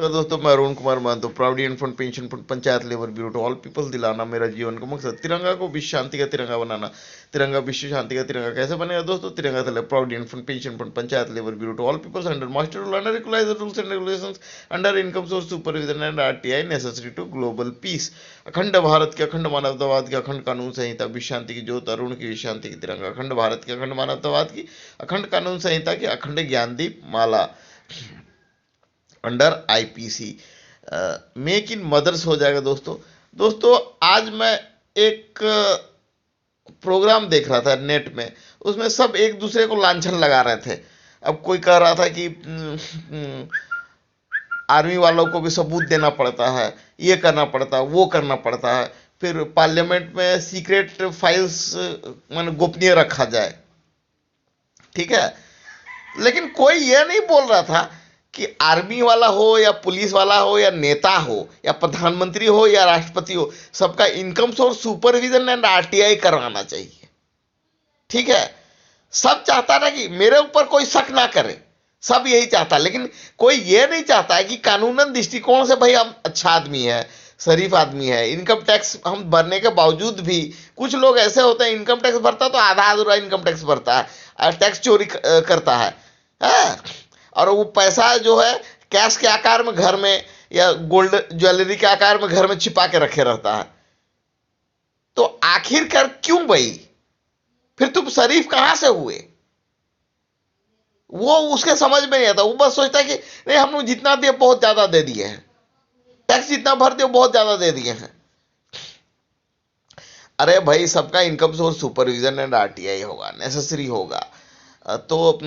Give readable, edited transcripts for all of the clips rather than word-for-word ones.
तो दोस्तों, मैं Arun Kumar Mahato, provident fund, pension fund, panchayat labour bureau to all peoples दिलाना मेरा जीवन का मकसद। तिरंगा को विश्व शांति का तिरंगा बनाना। तिरंगा विश्व शांति का तिरंगा कैसे बनेगा दोस्तों? तिरंगा तले provident fund, pension fund, panchayat labour bureau to all peoples under master rule, under equaliser rules and regulations, under income source supervision and RTI necessary to global peace. अखंड भारत के अखंड मानवतावाद की अखंड कानून संहिता, विश्व शांति की ज्योत, अरुण की विश्व शांति की तिरंगा। अखंड भारत के अखंड मानवतावाद की अखंड कानून संहिता की अखंड ज्ञानदीप माला अंडर आईपीसी। मेक इन मदर्स हो जाएगा दोस्तों। दोस्तों, आज मैं एक प्रोग्राम देख रहा था नेट में, उसमें सब एक दूसरे को लांछन लगा रहे थे। अब कोई कह रहा था कि आर्मी वालों को भी सबूत देना पड़ता है, ये करना पड़ता है, वो करना पड़ता है, फिर पार्लियामेंट में सीक्रेट फाइल्स मान गोपनीय रखा जाए, ठीक है। लेकिन कोई ये नहीं बोल रहा था कि आर्मी वाला हो या पुलिस वाला हो या नेता हो या प्रधानमंत्री हो या राष्ट्रपति हो, सबका income source supervision and RTI करवाना चाहिए, ठीक है। सब चाहता ना कि मेरे ऊपर कोई शक ना करे, सब यही चाहता, लेकिन कोई ये नहीं चाहता है कि कानूनन दृष्टिकोण से भाई हम अच्छा आदमी है, शरीफ आदमी है, इनकम टैक्स हम भरने के बावजूद भी कुछ लोग ऐसे होते हैं इनकम टैक्स भरता तो आधा अधूरा इनकम टैक्स भरता है, टैक्स चोरी करता है, और वो पैसा जो है कैश के आकार में घर में या गोल्ड ज्वेलरी के आकार में घर में छिपा के रखे रहता है। तो आखिरकार क्यों भाई? फिर तुम शरीफ कहां से हुए? वो उसके समझ में नहीं आता। वो बस सोचता है कि नहीं, हम लोग जितना दिए बहुत ज्यादा दे दिए हैं, टैक्स जितना भर दिए बहुत ज्यादा दे दिए हैं। अरे भाई, सबका income source supervision and RTI होगा, नेसेसरी होगा, तो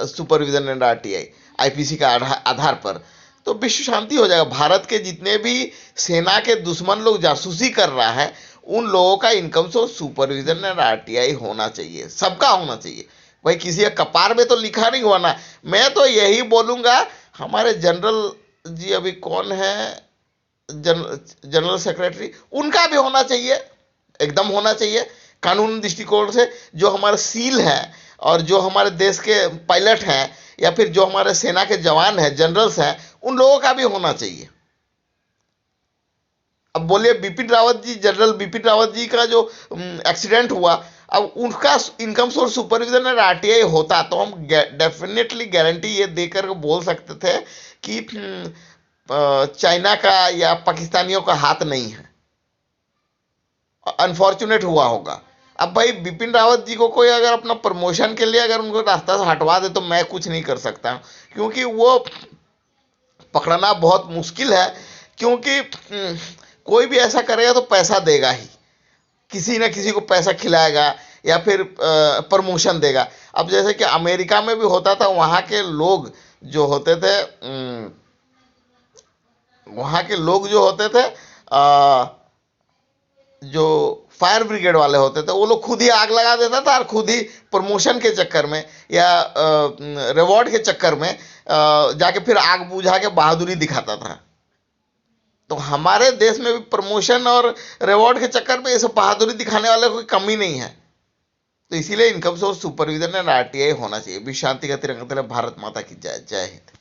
सुपरविजन एंड आरटीआई आईपीसी का आधार पर तो विश्व शांति हो जाएगा। भारत के जितने भी सेना के दुश्मन लोग जासूसी कर रहा है, उन लोगों का income source supervision and RTI होना चाहिए, सबका होना चाहिए। भाई किसी का कपार में तो लिखा नहीं हुआ ना। मैं तो यही बोलूंगा, हमारे जनरल जी अभी कौन है, जनरल सेक्रेटरी, उनका भी होना चाहिए, एकदम होना चाहिए कानून दृष्टिकोण से। जो हमारे सील है और जो हमारे देश के पायलट हैं या फिर जो हमारे सेना के जवान हैं, जनरल्स हैं, उन लोगों का भी होना चाहिए। अब बोलिए बिपिन रावत जी, जनरल बिपिन रावत जी का जो एक्सीडेंट हुआ, अब उनका इनकम सोर्स सुपरविजन और आरटीआई होता तो हम डेफिनेटली गारंटी ये देकर बोल सकते थे कि चाइना का या पाकिस्तानियों का हाथ नहीं है, अनफॉर्चुनेट हुआ होगा। अब भाई बिपिन रावत जी को कोई अगर अपना प्रमोशन के लिए अगर उनको रास्ता से हटवा दे तो मैं कुछ नहीं कर सकता, क्योंकि वो पकड़ना बहुत मुश्किल है। क्योंकि कोई भी ऐसा करेगा तो पैसा देगा ही, किसी न किसी को पैसा खिलाएगा या फिर प्रमोशन देगा। अब जैसे कि अमेरिका में भी होता था, वहाँ के लोग जो होते थे जो फायर ब्रिगेड वाले होते थे, वो लोग खुद ही आग लगा देता था और खुद ही प्रमोशन के चक्कर में या रिवॉर्ड के चक्कर में जाके फिर आग बुझा के बहादुरी दिखाता था। तो हमारे देश में भी प्रमोशन और रिवॉर्ड के चक्कर में ये सब बहादुरी दिखाने वाले कोई कमी नहीं है। तो इसीलिए income source supervision and RTI होना चाहिए। विश्व शांति का तिरंगा तले। भारत माता की जय। जय हिंद।